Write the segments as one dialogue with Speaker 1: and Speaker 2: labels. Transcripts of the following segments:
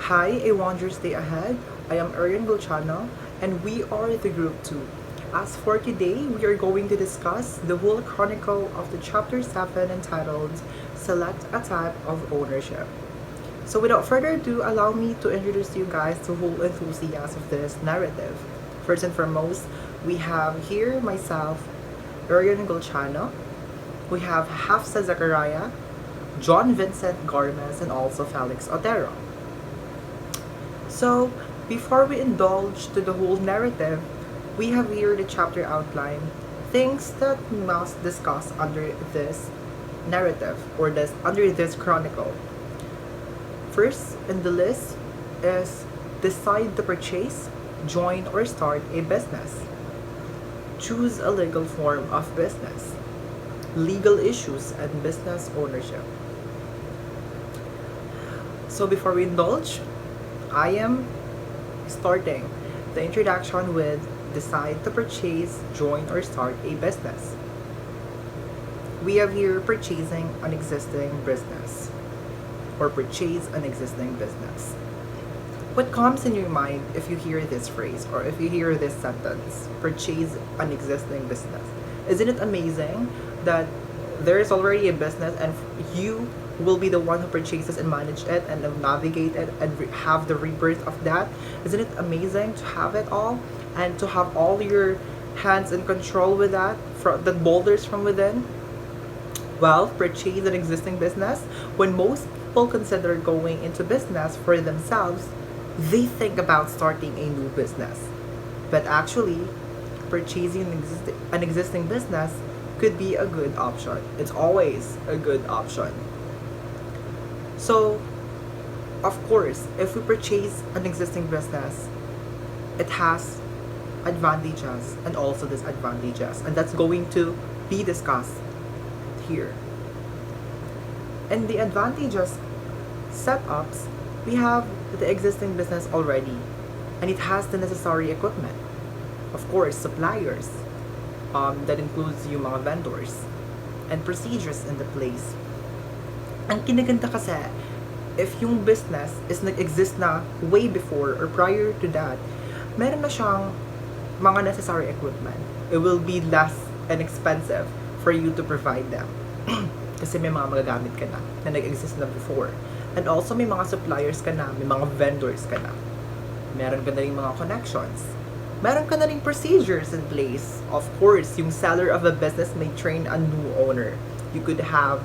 Speaker 1: Hi, a wondrous day ahead. I am Arian Gulchano, and we are the Group 2. As for today, we are going to discuss the whole chronicle of the Chapter 7 entitled Select a Type of Ownership. So without further ado, allow me to introduce you guys the whole enthusiast of this narrative. First and foremost, we have here myself, Arian Gulchano. We have Hafsa Zachariah, John Vincent Garmes, and also Felix Otero. So, before we indulge to the whole narrative, we have here the chapter outline, things that we must discuss under this narrative or this under this chronicle. First in the list is decide to purchase, join or start a business. Choose a legal form of business. Legal issues and business ownership. So before we indulge, I am starting the introduction with decide to purchase, join, or start a business. We have here purchasing an existing business or purchase an existing business. What comes in your mind if you hear this phrase or if you hear this sentence, purchase an existing business? Isn't it amazing that there is already a business and you will be the one who purchases and manage it and navigate it and have the rebirth of that? Isn't it amazing to have it all and to have all your hands in control with that, that boulders from within? Well, purchase an existing business. When most people consider going into business for themselves, they think about starting a new business. But actually, purchasing an existing business could be a good option. It's always a good option. So, of course, if we purchase an existing business, it has advantages and also disadvantages, and that's going to be discussed here. And the advantages setups, we have the existing business already, and it has the necessary equipment. Of course, suppliers, that includes yung mga vendors, and procedures in the place. Ang kinaganda kasi, if yung business is nag-exist na way before or prior to that, meron na siyang mga necessary equipment. It will be less and expensive for you to provide them. Kasi may mga magagamit ka na nag-exist na before. And also may mga suppliers ka na, may mga vendors ka na. Meron ka na rin mga connections. Meron ka na rin procedures in place. Of course, yung seller of a business may train a new owner. You could have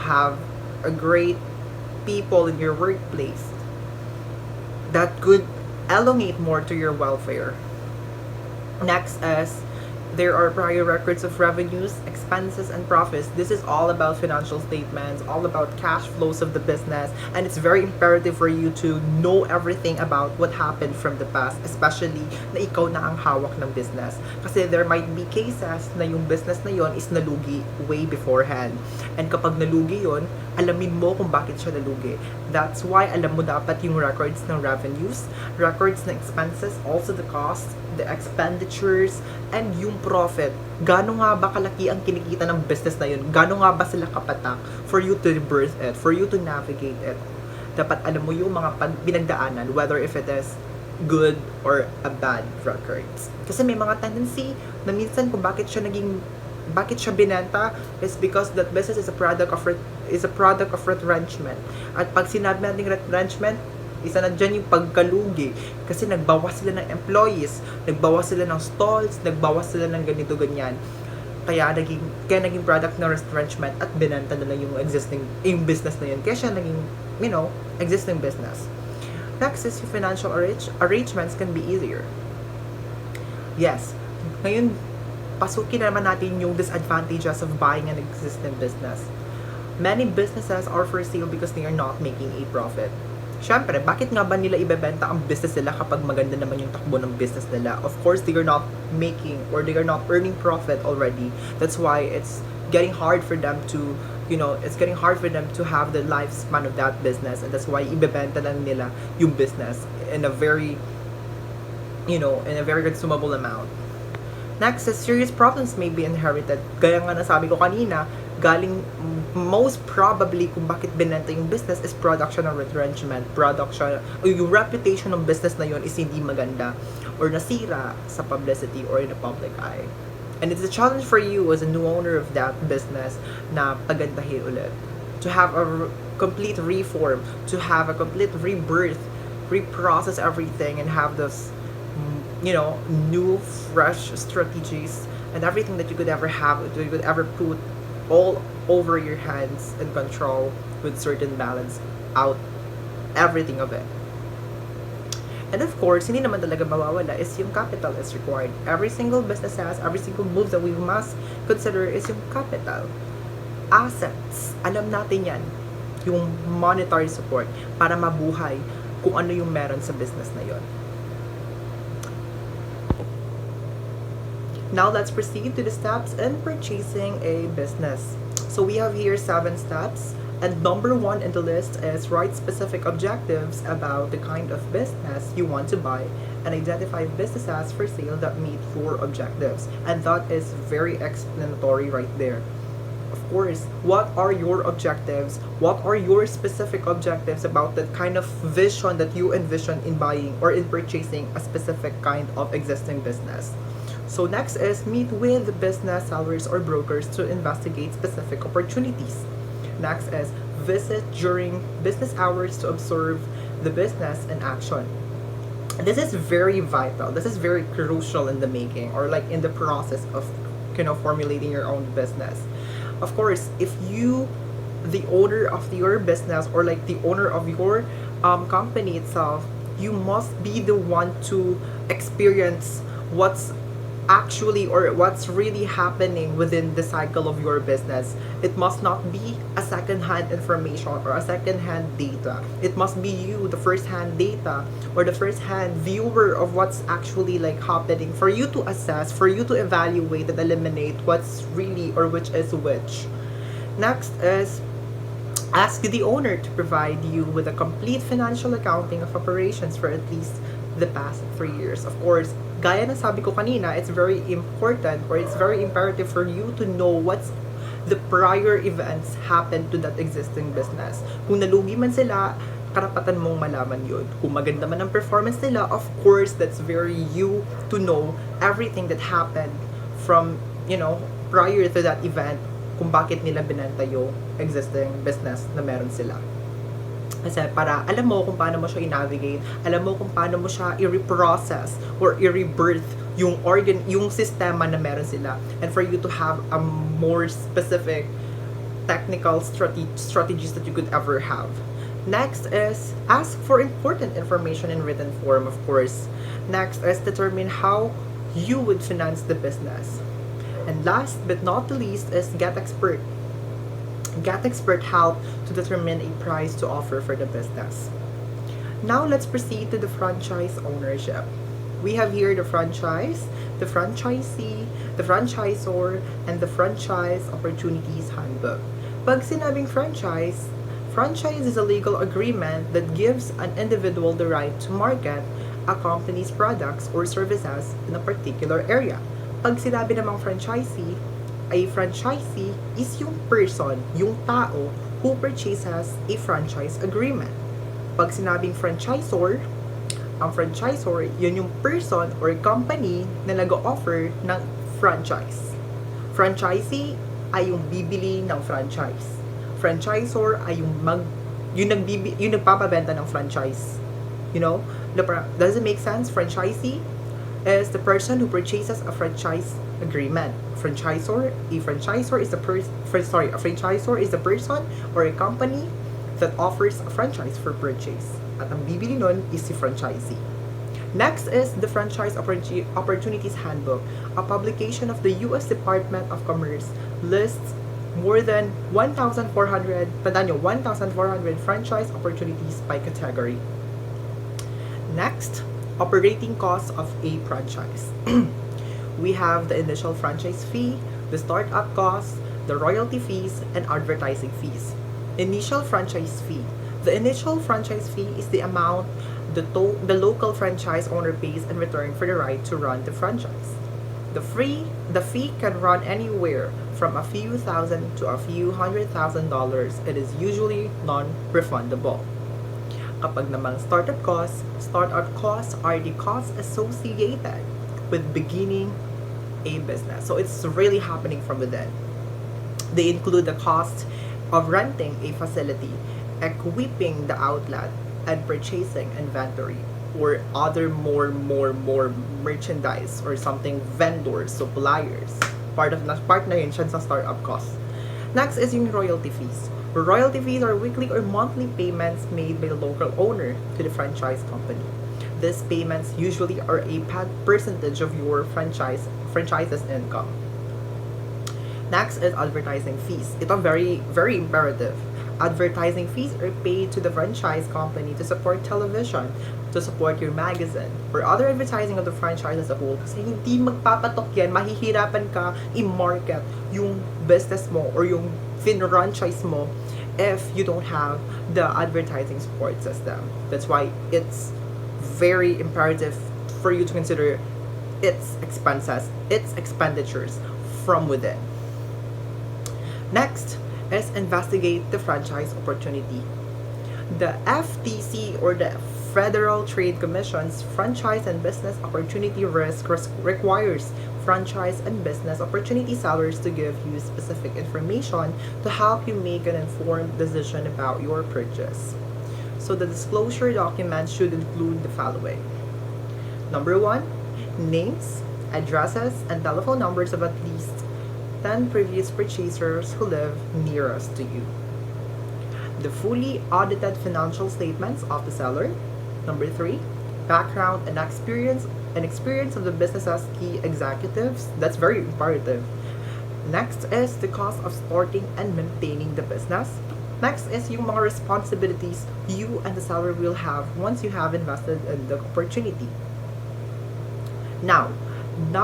Speaker 1: have a great people in your workplace that could elongate more to your welfare. Next is there are prior records of revenues, expenses, and profits. This is all about financial statements, all about cash flows of the business, and it's very imperative for you to know everything about what happened from the past, especially na ikaw na ang hawak ng business. Kasi there might be cases na yung business na yon is nalugi way beforehand. And kapag nalugi yon, alamin mo kung bakit siya nalugi. That's why alam mo dapat yung records ng revenues, records ng expenses, also the costs, the expenditures, and yung profit. Gano'n nga ba kalaki ang kinikita ng business na yun? Gano'n nga ba sila kapatak for you to rebirth it, for you to navigate it? Dapat alam mo yung mga pinagdaanan, whether if it is good or a bad records. Kasi may mga tendency na minsan kung bakit siya binenta is because that business is a product of retrenchment. At pag sinabi natin retrenchment, isa na dyan yung pagkalugi kasi nagbawas sila ng employees, nagbawas sila ng stalls, nagbawas sila ng ganito ganyan, kaya naging product ng retrenchment at binenta na lang yung business na yun, kaya siya naging existing business. Next is yung financial arrangements can be easier. Yes, ngayon pasukin naman natin yung disadvantages of buying an existing business. Many businesses are for sale because they are not making a profit. Siyempre, bakit nga ba nila ibebenta ang business nila kapag maganda naman yung takbo ng business nila? Of course, they are not making or they are not earning profit already. That's why it's getting hard for them to, have the lifespan of that business. And that's why ibebenta lang nila yung business in a very consumable amount. Next is serious problems may be inherited. Gaya nga nasabi ko kanina, galing, most probably kung bakit binenta yung business is production or retrenchment, production, o yung reputation ng business na yun is hindi maganda or nasira sa publicity or in the public eye. And it's a challenge for you as a new owner of that business na pagandahin ulit, to have a complete reform, to have a complete rebirth, reprocess everything, and have this, new, fresh strategies and everything that you could ever have, that you could ever put all over your hands and control with certain balance out everything of it. And of course, hindi naman talaga mawawala is yung capital is required. Every single business has, every single move that we must consider is yung capital. Assets, alam natin yan. Yung monetary support para mabuhay kung ano yung meron sa business na yon. Now let's proceed to the steps in purchasing a business. So we have here 7 steps. And number 1 in the list is write specific objectives about the kind of business you want to buy and identify businesses for sale that meet your objectives. And that is very explanatory right there. Of course, what are your objectives? What are your specific objectives about the kind of vision that you envision in buying or in purchasing a specific kind of existing business? So next is meet with business sellers or brokers to investigate specific opportunities. Next is visit during business hours to observe the business in action. This is very vital. This is very crucial in the making or like in the process of formulating your own business. Of course, if you, the owner of your business or like the owner of your company itself, you must be the one to experience what's actually or what's really happening within the cycle of your business. It must not be a second-hand information or a second-hand data. It must be you, the first-hand data or the first-hand viewer of what's actually like happening for you to assess, for you to evaluate and eliminate what's really or which is which. Next is ask the owner to provide you with a complete financial accounting of operations for at least the past 3 years. Of course, gaya na sabi ko kanina, it's very important or it's very imperative for you to know what's the prior events happened to that existing business. Kung nalugi man sila, karapatan mong malaman yun. Kung maganda man ang performance nila, of course, that's very you to know everything that happened from, prior to that event, kung bakit nila binenta yung existing business na meron sila. Kasi para alam mo kung paano mo siya i-navigate, alam mo kung paano mo siya i-reprocess or i-rebirth yung sistema na meron sila, and for you to have a more specific technical strategies that you could ever have. Next is ask for important information in written form, of course. Next is determine how you would finance the business. And last but not the least is get expert help to determine a price to offer for the business. Now let's proceed to the franchise ownership. We have here the franchise, the franchisee, the franchisor, and the franchise opportunities handbook. Pag sinabing franchise is a legal agreement that gives an individual the right to market a company's products or services in a particular area. Pag sinabi namang franchisee is yung person, yung tao who purchases a franchise agreement. Pag sinabing franchisor, ang franchisor, yun yung person or company na nag-offer ng franchise. Franchisee ay yung bibili ng franchise. Franchisor ay yung nagpapabenta ng franchise. Does it make sense? Franchisee is the person who purchases a franchise agreement. A franchisor is the person or a company that offers a franchise for purchase. At ang bibili nun is si franchisee. Next is the Franchise Opportunities Handbook. A publication of the U.S. Department of Commerce lists more than 1,400 franchise opportunities by category. Next, operating costs of a franchise. We have the initial franchise fee, the startup costs, the royalty fees, and advertising fees. Initial franchise fee. The initial franchise fee is the amount the local franchise owner pays in return for the right to run the franchise. The fee can run anywhere from a few thousand to a few $100,000, it is usually non-refundable. Kapag namang startup costs are the costs associated with beginning a business. So it's really happening from within. They include the cost of renting a facility, equipping the outlet, and purchasing inventory or other more merchandise or something, vendors, suppliers. Part na yun siya sa startup costs. Next is yung royalty fees. Royalty fees are weekly or monthly payments made by the local owner to the franchise company. These payments usually are a percentage of your franchise's income. Next is advertising fees. Ito very imperative. Advertising fees are paid to the franchise company to support television, to support your magazine, or other advertising of the franchise as a whole. Kasi hindi magpapatok yan, mahihirapan ka i-market yung business mo or yung franchise mo if you don't have the advertising support system. That's why it's very imperative for you to consider its expenses, its expenditures from within. Next is investigate the franchise opportunity. The FTC or the Federal Trade Commission's Franchise and Business Opportunity Risk requires franchise and business opportunity sellers to give you specific information to help you make an informed decision about your purchase. So the disclosure document should include the following. Number 1, names, addresses, and telephone numbers of at least 10 previous purchasers who live nearest to you. The fully audited financial statements of the seller. Number 3, background and experience of the business's key executives. That's very imperative. Next is the cost of starting and maintaining the business. Next is yung mga responsibilities you and the seller will have once you have invested in the opportunity. Now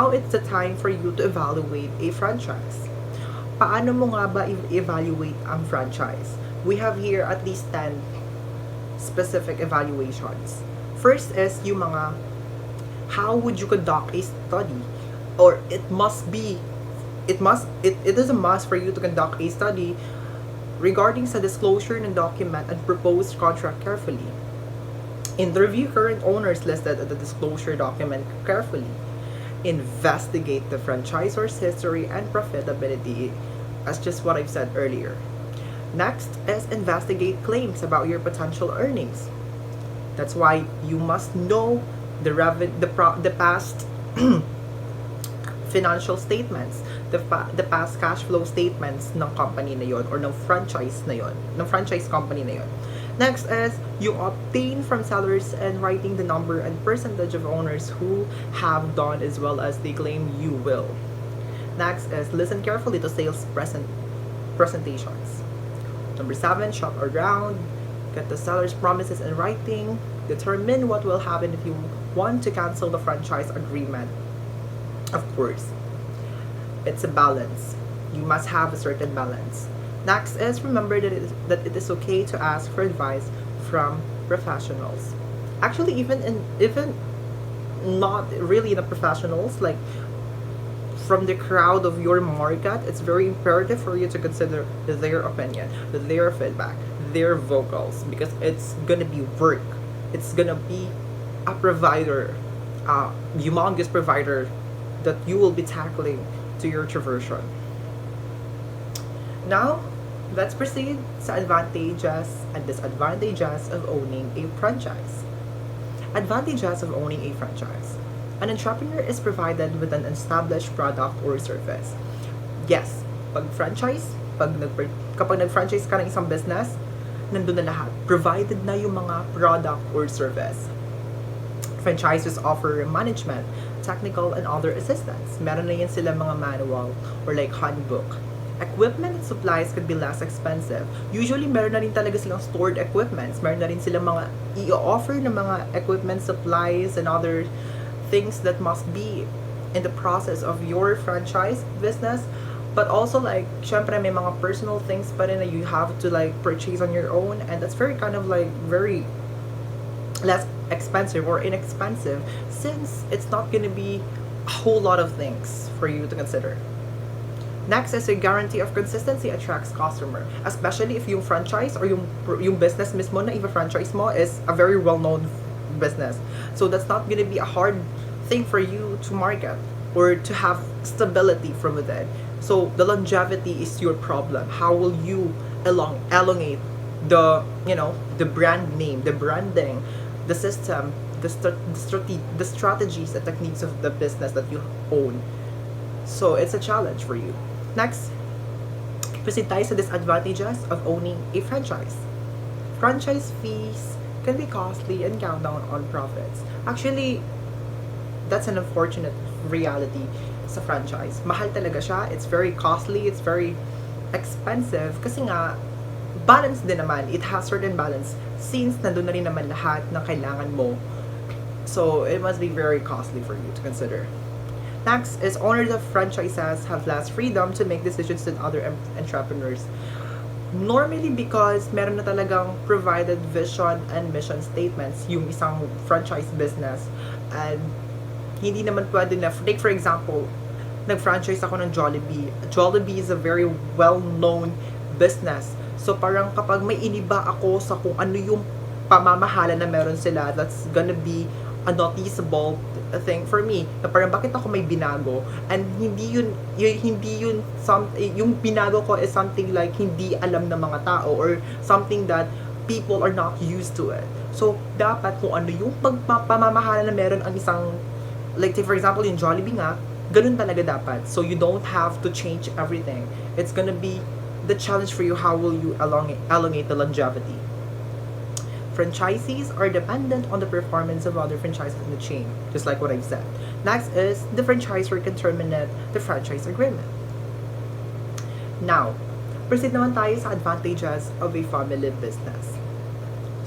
Speaker 1: it's the time for you to evaluate a franchise. Paano mo nga ba evaluate ang franchise? We have here at least 10 specific evaluations. First is yung mga, how would you conduct a study? Or it is a must for you to conduct a study regarding sa disclosure ng document and proposed contract carefully. Interview current owners listed at the disclosure document carefully. Investigate the franchisor's history and profitability, as just what I've said earlier. Next is investigate claims about your potential earnings. That's why you must know the past financial statements, the past cash flow statements ng company na yon or ng franchise company na yon. Next is you obtain from sellers and writing the number and percentage of owners who have done as well as they claim you will. Next is listen carefully to sales presentations. Number 7, shop around, get the seller's promises in writing, determine what will happen if you want to cancel the franchise agreement. Of course, it's a balance. You must have a certain balance. Next is remember that it is okay to ask for advice from professionals. Actually, even not really the professionals, like from the crowd of your market, it's very imperative for you to consider their opinion, their feedback, their vocals, because it's gonna be work. It's gonna be a provider, a humongous provider that you will be tackling to your traversion. Now, let's proceed sa advantages and disadvantages of owning a franchise. Advantages of owning a franchise. An entrepreneur is provided with an established product or service. Yes, kapag nag-franchise ka ng isang business, nandun na lahat. Provided na yung mga product or service. Franchises offer management, technical, and other assistance. Meron na yan sila mga manual or like handbook. Equipment and supplies could be less expensive. Usually, meron na rin talaga silang stored equipments. Meron na rin silang mga i-offer na mga equipment, supplies, and other things that must be in the process of your franchise business. But also, like, syempre, may mga personal things pa rin na you have to, like, purchase on your own. And that's very kind of, like, very less expensive or inexpensive since it's not gonna be a whole lot of things for you to consider. Next is a guarantee of consistency attracts customer. Especially if yung franchise or yung business mismo na i-franchise mo is a very well-known business. So that's not gonna be a hard thing for you to market or to have stability from within. So the longevity is your problem. How will you elongate the brand name, the branding, the system, the strategies, the techniques of the business that you own. So it's a challenge for you. Next, proceed tayo sa disadvantages of owning a franchise. Franchise fees can be costly and count down on profits. Actually, that's an unfortunate reality sa franchise. Mahal talaga siya. It's very costly. It's very expensive. Kasi nga, balance din naman. It has certain balance. Since nandun na rin naman lahat ng kailangan mo. So, it must be very costly for you to consider. Next is owners of franchises have less freedom to make decisions than other entrepreneurs. Normally because meron na talagang provided vision and mission statements yung isang franchise business, and hindi naman pwede na, take for example, nag-franchise ako ng Jollibee. Jollibee is a very well-known business. So parang kapag may iniba ako sa kung ano yung pamamahala na meron sila, that's gonna be a noticeable thing for me. Na parang bakit ako may binago, and yung binago ko is something like hindi alam ng mga tao or something that people are not used to it. So dapat kung ano yung pamamahala na meron ang isang, like for example yung Jollibee nga, ganun talaga dapat. So you don't have to change everything. It's gonna be the challenge for you. How will you elongate the longevity? Franchisees are dependent on the performance of other franchises in the chain, just like what I said. Next is the franchisor can terminate the franchise agreement. Now, proceed naman tayo sa advantages of a family business.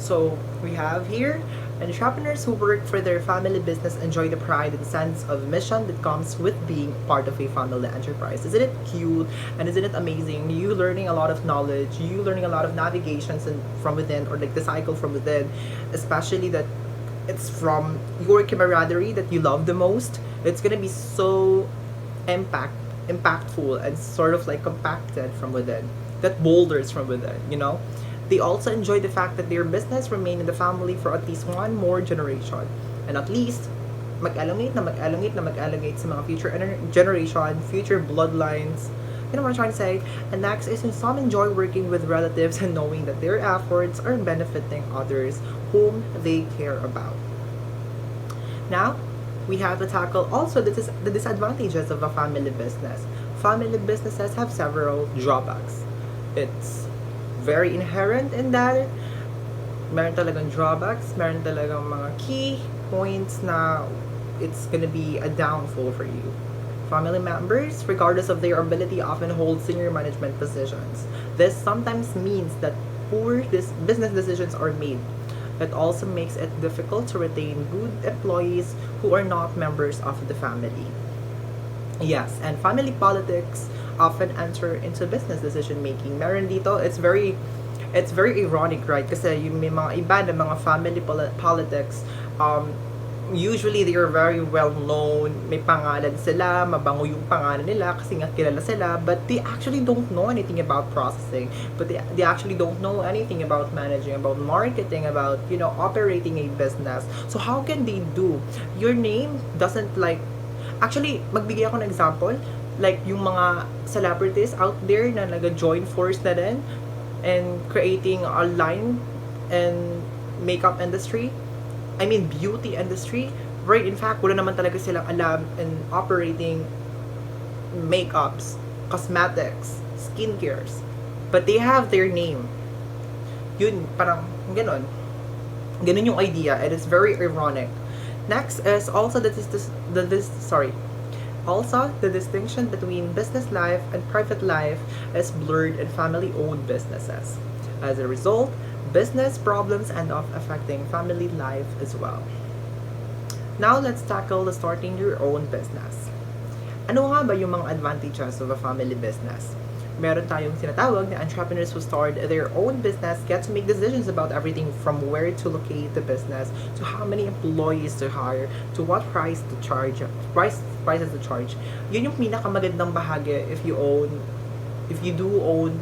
Speaker 1: So, we have here, entrepreneurs who work for their family business enjoy the pride and sense of mission that comes with being part of a family enterprise. Isn't it cute? And isn't it amazing? You learning a lot of knowledge, you learning a lot of navigations from within, or like the cycle from within, especially that it's from your camaraderie that you love the most. It's gonna be so impactful and sort of like compacted from within, that boulders from within, you know? They also enjoy the fact that their business remain in the family for at least one more generation. And at least, mag-elongate sa mga future generation, future bloodlines. You know what I'm trying to say? And next is, some enjoy working with relatives and knowing that their efforts are benefiting others whom they care about. Now, we have to tackle also the disadvantages of a family business. Family businesses have several drawbacks. It's very inherent in that. Meron talagang drawbacks, meron talagang mga key points na it's gonna be a downfall for you. Family members, regardless of their ability, often hold senior management positions. This sometimes means that poor business decisions are made. It also makes it difficult to retain good employees who are not members of the family. Yes, and family politics often enter into business decision making. Meron dito, it's very ironic, right? Kasi yung may mga iba na mga family politics, usually they are very well known, may pangalan sila, mabango yung pangalan nila kasi nga kilala sila, but they actually don't know anything about processing, but they actually don't know anything about managing, about marketing, about, you know, operating a business. So how can they do? Your name doesn't like, actually, magbigay ako ng example, like yung mga celebrities out there na nag-join force na din and creating a line and makeup industry, I mean beauty industry, right? In fact, wala naman talaga silang alam in operating makeups, cosmetics, skincares, but they have their name. Yun, parang ganon yung idea, and it's very ironic. Next is also Also, the distinction between business life and private life is blurred in family-owned businesses. As a result, business problems end up affecting family life as well. Now, let's tackle the starting your own business. Ano nga ba yung mga advantages of a family business? Meron tayong sinatawag na entrepreneurs who start their own business get to make decisions about everything from where to locate the business, to how many employees to hire, to what prices to charge. Yun yung pinakamagandang bahagi if you do own,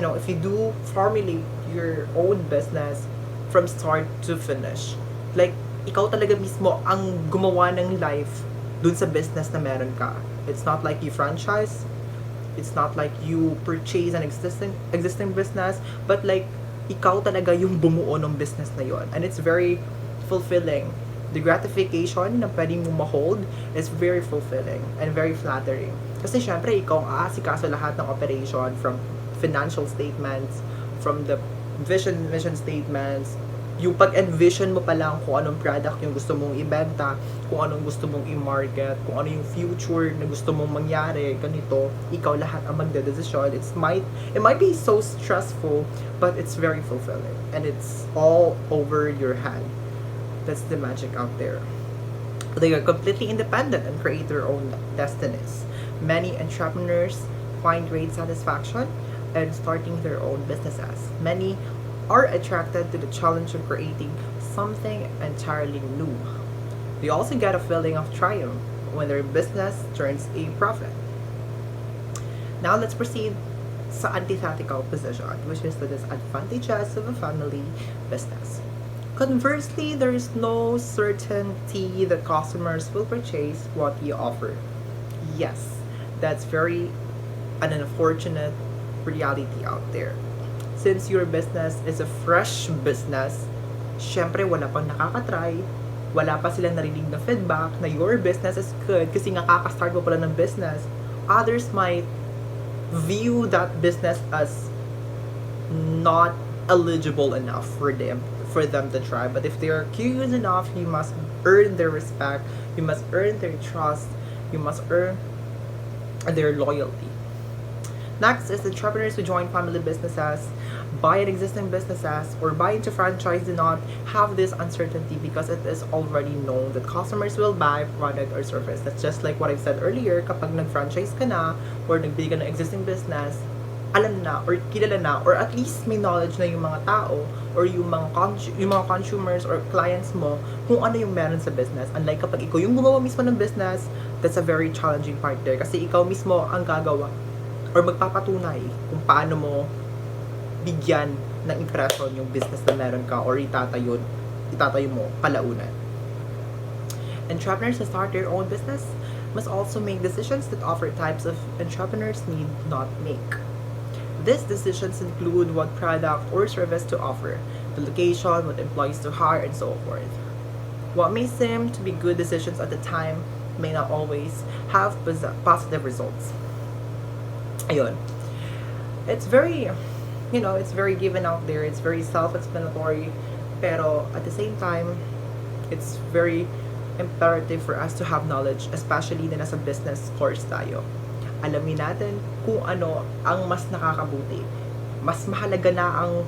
Speaker 1: if you do formulate your own business from start to finish. Like, ikaw talaga mismo ang gumawa ng life dun sa business na meron ka. It's not like you franchise, it's not like you purchase an existing business, but like ikaw talaga yung bumuo ng business na yon, and it's very fulfilling. The gratification na pwede mo ma-hold is very fulfilling and very flattering. Kasi syempre, ikaw ang aasikaso lahat ng operation, from financial statements, from the mission statements, yung pag-envision mo pa lang kung anong product yung gusto mong ibenta, kung anong gusto mong i-market, kung ano yung future na gusto mong mangyari, ganito, ikaw lahat ang magdedesisyon. It might be so stressful, but it's very fulfilling. And it's all over your hand. That's the magic out there. They are completely independent and create their own destinies. Many entrepreneurs find great satisfaction in starting their own businesses. Many are attracted to the challenge of creating something entirely new. They also get a feeling of triumph when their business turns a profit. Now let's proceed sa antithetical position, which is the disadvantages of a family business. Conversely, there is no certainty that customers will purchase what you offer. Yes, that's very an unfortunate reality out there. Since your business is a fresh business, syempre wala pang nakakatry, wala pa silang narinig na feedback na your business is good kasi nga kakastart mo pala ng business. Others might view that business as not eligible enough for them to try. But if they are curious enough, you must earn their respect, you must earn their trust, you must earn their loyalty. Next is entrepreneurs who join family businesses, buy an existing businesses, or buy into franchise do not have this uncertainty because it is already known that customers will buy product or service. That's just like what I've said earlier, kapag nag-franchise ka na, or nagbili ka ng existing business, alam na, or kilala na, or at least may knowledge na yung mga tao, or yung mga consumers or clients mo, kung ano yung meron sa business. Unlike kapag ikaw yung gumawa mismo ng business, that's a very challenging part there. Kasi ikaw mismo ang gagawa or magpapatunay kung paano mo bigyan ng impression yung business na meron ka or itatayo mo kalaunan. Entrepreneurs who start their own business must also make decisions that other types of entrepreneurs need not make. These decisions include what product or service to offer, the location, what employees to hire, and so forth. What may seem to be good decisions at the time may not always have positive results. Ayun. It's very, it's very given out there. It's very self-explanatory. Pero at the same time, it's very imperative for us to have knowledge, especially na nasa business course tayo. Alamin natin kung ano ang mas nakakabuti. Mas mahalaga na ang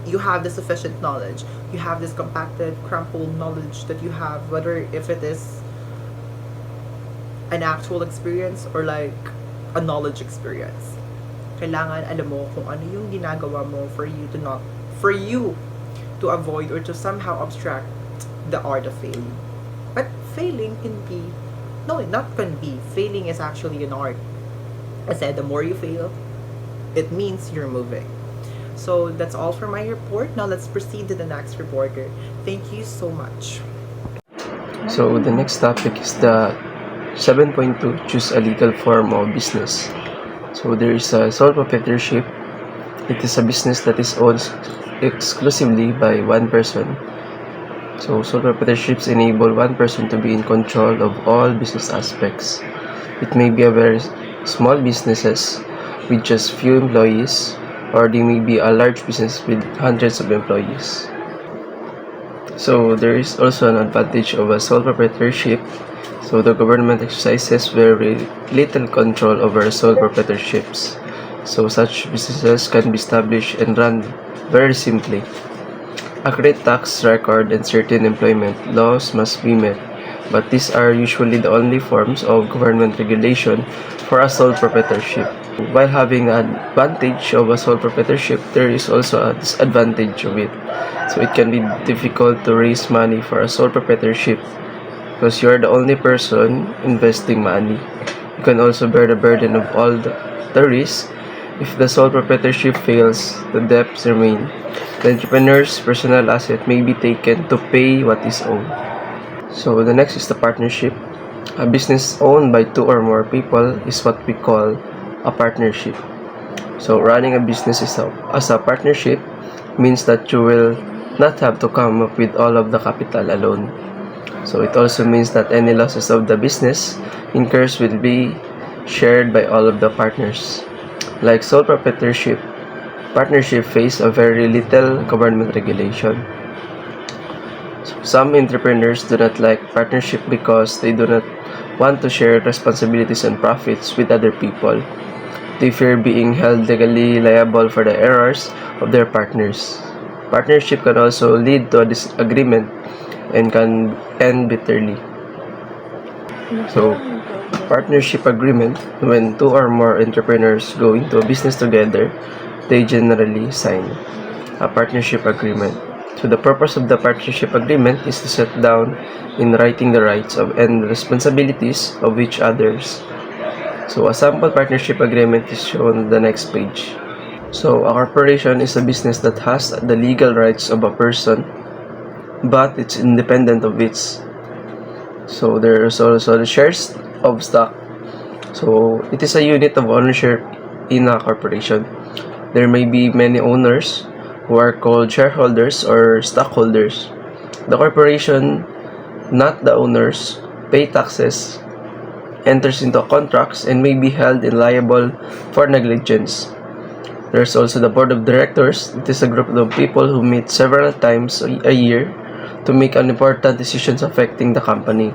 Speaker 1: you have the sufficient knowledge. You have this compacted, crumpled knowledge that you have, whether if it is an actual experience or like a knowledge experience. Kailangan alam mo kung ano yung ginagawa mo for you to avoid or to somehow abstract the art of failing. But failing can be, failing is actually an art. I said the more you fail, it means you're moving. So that's all for my report. Now let's proceed to the next reporter. Thank you so much.
Speaker 2: So the next topic is the 7.2, choose a legal form of business. So there is a sole proprietorship. It is a business that is owned exclusively by one person. So sole proprietorships enable one person to be in control of all business aspects. It may be a very small businesses with just few employees, or they may be a large business with hundreds of employees. So there is also an advantage of a sole proprietorship. So the government exercises very little control over sole proprietorships. So such businesses can be established and run very simply. Accurate tax record and certain employment laws must be met, but these are usually the only forms of government regulation for a sole proprietorship. While having an advantage of a sole proprietorship, there is also a disadvantage of it. So it can be difficult to raise money for a sole proprietorship because you're the only person investing money. You can also bear the burden of all the risk. If the sole proprietorship fails, the debts remain. The entrepreneur's personal asset may be taken to pay what is owed. So the next is the partnership. A business owned by two or more people is what we call a partnership. So running a business as a partnership means that you will not have to come up with all of the capital alone. So it also means that any losses of the business incurs will be shared by all of the partners. Like sole proprietorship, partnership face a very little government regulation. So some entrepreneurs do not like partnership because they do not want to share responsibilities and profits with other people. They fear being held legally liable for the errors of their partners. Partnership can also lead to a disagreement and can end bitterly. So, partnership agreement, when two or more entrepreneurs go into a business together, they generally sign a partnership agreement. So the purpose of the partnership agreement is to set down in writing the rights of and responsibilities of each others. So a sample partnership agreement is shown on the next page. So a corporation is a business that has the legal rights of a person, but it's independent of its. So there's also the shares of stock. So it is a unit of ownership in a corporation. There may be many owners who are called shareholders or stockholders. The corporation, not the owners, pay taxes, enters into contracts, and may be held liable for negligence. There's also the board of directors. It is a group of people who meet several times a year to make important decisions affecting the company.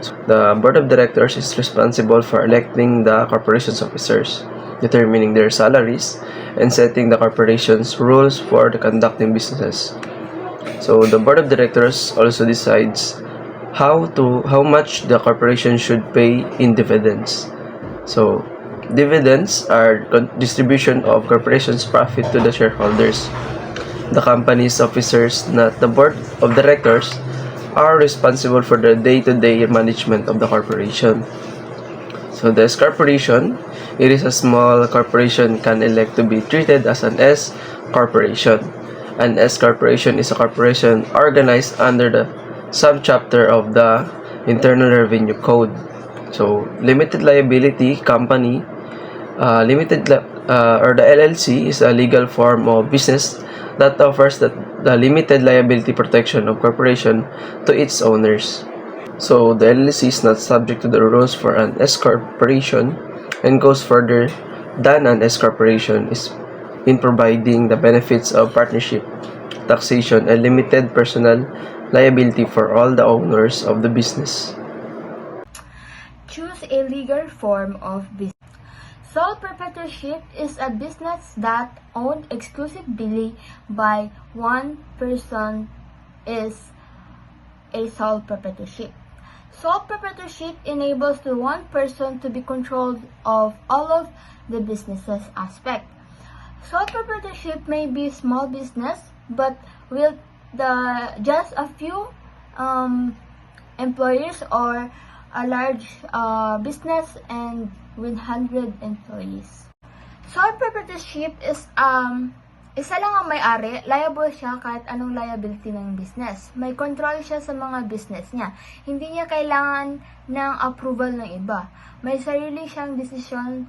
Speaker 2: So the board of directors is responsible for electing the corporation's officers, determining their salaries, and setting the corporation's rules for the conducting businesses. So the board of directors also decides how much the corporation should pay in dividends. So dividends are distribution of corporation's profit to the shareholders. The company's officers, not the board of directors, are responsible for the day-to-day management of the corporation. So the S corporation, it is a small corporation can elect to be treated as an S corporation. An S corporation is a corporation organized under the subchapter of the Internal Revenue Code. So limited liability company, or the LLC is a legal form of business that offers the limited liability protection of corporation to its owners. So the LLC is not subject to the rules for an S corporation and goes further than an S corporation is in providing the benefits of partnership, taxation, and limited personal liability for all the owners of the business.
Speaker 3: Choose a legal form of business. Sole proprietorship is a business that owned exclusively by one person is a sole proprietorship. Sole proprietorship enables the one person to be controlled of all of the business's aspect. Sole proprietorship may be small business, but with just a few employees, or a large business and with 100 employees. Sole proprietorship is isa lang ang may-ari, liable siya kahit anong liability ng business. May control siya sa mga business niya. Hindi niya kailangan ng approval ng iba. May sarili siyang decision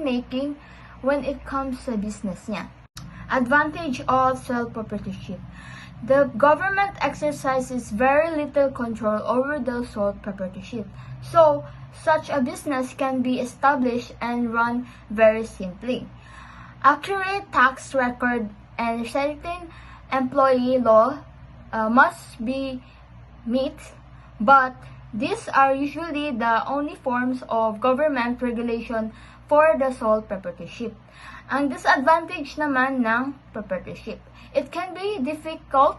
Speaker 3: making when it comes sa business niya. Advantage of sole proprietorship. The government exercises very little control over the sole proprietorship. So, such a business can be established and run very simply. Accurate tax record and certain employee law must be met, but these are usually the only forms of government regulation for the sole proprietorship. Ang disadvantage naman ng proprietorship, it can be difficult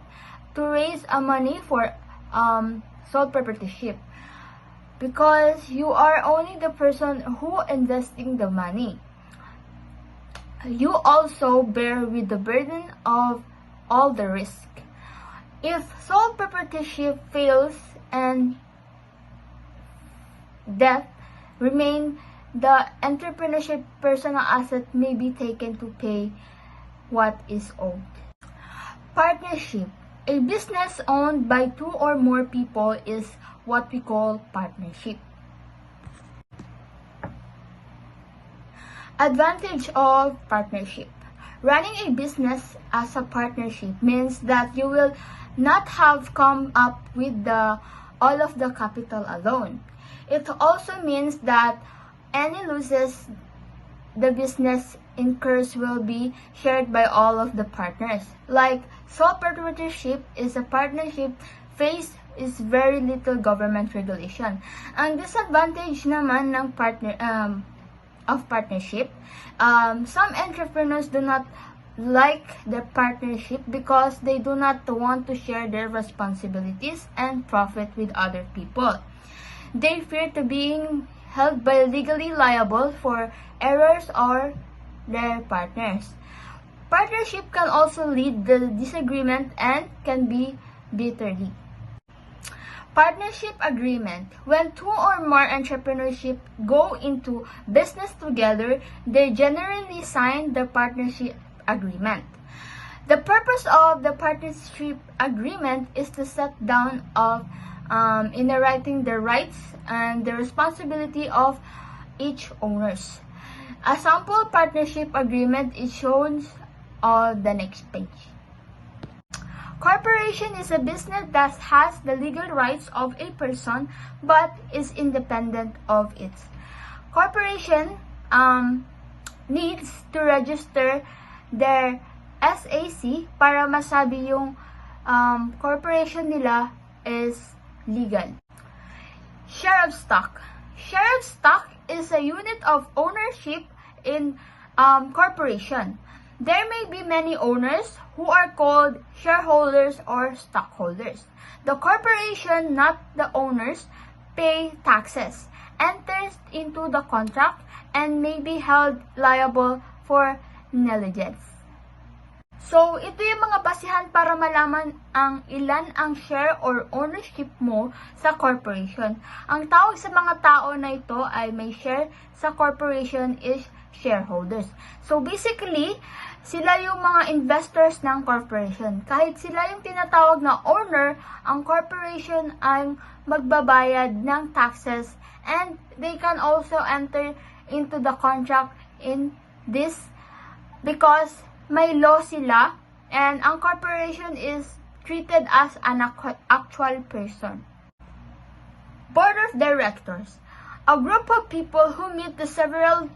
Speaker 3: to raise money for sole proprietorship because you are only the person who investing the money. You also bear with the burden of all the risk. If sole proprietorship fails and death remain, the entrepreneurship personal asset may be taken to pay what is owed. Partnership. A business owned by 2 or more people is what we call partnership. Advantage of partnership. Running a business as a partnership means that you will not have come up with all of the capital alone. It also means that any losses the business incurs will be shared by all of the partners. Like sole proprietorship is a partnership phase is very little government regulation. Ang disadvantage naman ng partnership, some entrepreneurs do not like the partnership because they do not want to share their responsibilities and profit with other people. They fear to being held by legally liable for errors or their partners. Partnership can also lead to disagreement and can be bitterly. Partnership agreement. When 2 or more entrepreneurship go into business together, they generally sign the partnership agreement. The purpose of the partnership agreement is to set down in the writing the rights and the responsibility of each owners. A sample partnership agreement is shown on the next page. Corporation is a business that has the legal rights of a person but is independent of it. Corporation needs to register their SAC para masabi yung corporation nila is legal. Share of stock. Share of stock is a unit of ownership in corporation. There may be many owners who are called shareholders or stockholders. The corporation, not the owners, pay taxes, enters into the contract, and may be held liable for negligence. So, ito yung mga basihan para malaman ang ilan ang share or ownership mo sa corporation. Ang tawag sa mga tao na ito ay may share sa corporation is shareholders. So, basically, sila yung mga investors ng corporation. Kahit sila yung tinatawag na owner, ang corporation ay magbabayad ng taxes and they can also enter into the contract in this because may law sila and ang corporation is treated as an actual person. Board of Directors. A group of people who meet the several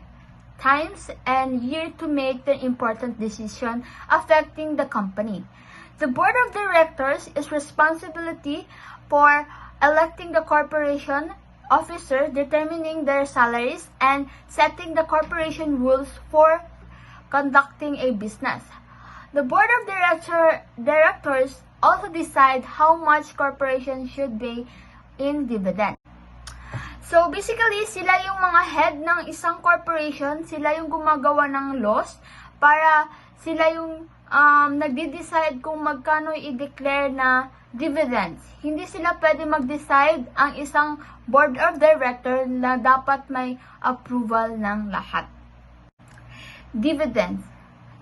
Speaker 3: times and year to make the important decision affecting the company. The Board of Directors is responsibility for electing the corporation officers, determining their salaries, and setting the corporation rules for conducting a business. The Board of Directors also decide how much corporation should pay in dividend. So, basically, sila yung mga head ng isang corporation, sila yung gumagawa ng laws para sila yung nagde-decide kung magkano i-declare na dividends. Hindi sila pwede mag-decide ang isang Board of Directors na dapat may approval ng lahat. Dividends.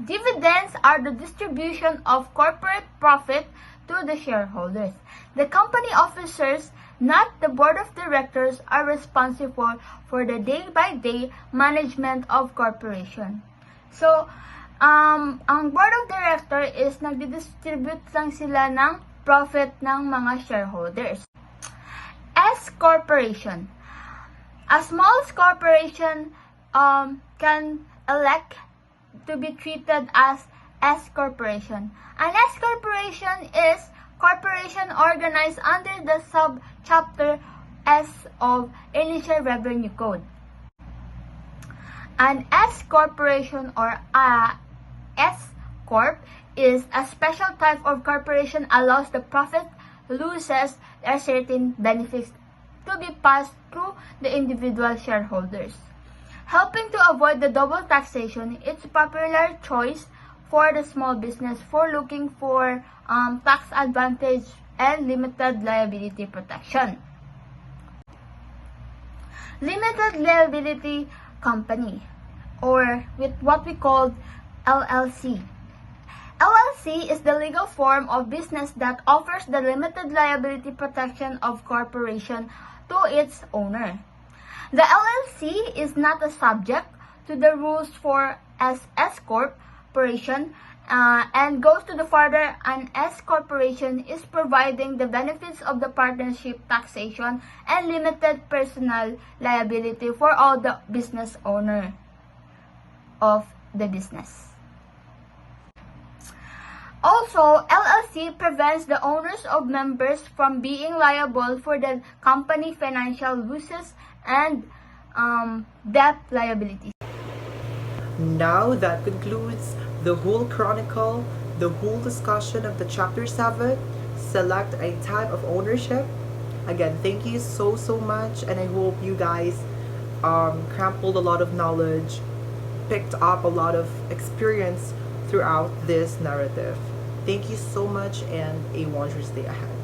Speaker 3: Dividends are the distribution of corporate profit to the shareholders. The company officers, not the Board of Directors, are responsible for the day-by-day management of corporation. So, ang Board of Directors is nagdi-distribute lang sila ng profit ng mga shareholders. S corporation. A small corporation can elect to be treated as S corporation. An S corporation is corporation organized under the sub-chapter S of Initial Revenue Code. An S corporation or S corp is a special type of corporation allows the profit loses a certain benefits to be passed through the individual shareholders. Helping to avoid the double taxation, it's a popular choice for the small business for looking for tax advantage and limited liability protection. Limited liability company, or with what we call LLC. LLC is the legal form of business that offers the limited liability protection of corporation to its owner. The LLC is not a subject to the rules for S corporation and goes to the further. An S corporation is providing the benefits of the partnership taxation and limited personal liability for all the business owner of the business. Also, LLC prevents the owners of members from being liable for the company financial losses and debt liabilities.
Speaker 1: Now that concludes the whole chronicle, the whole discussion of the chapter 7, select a type of ownership. Again, thank you so much, and I hope you guys crumpled a lot of knowledge, picked up a lot of experience throughout this narrative. Thank you so much, and a wondrous day ahead.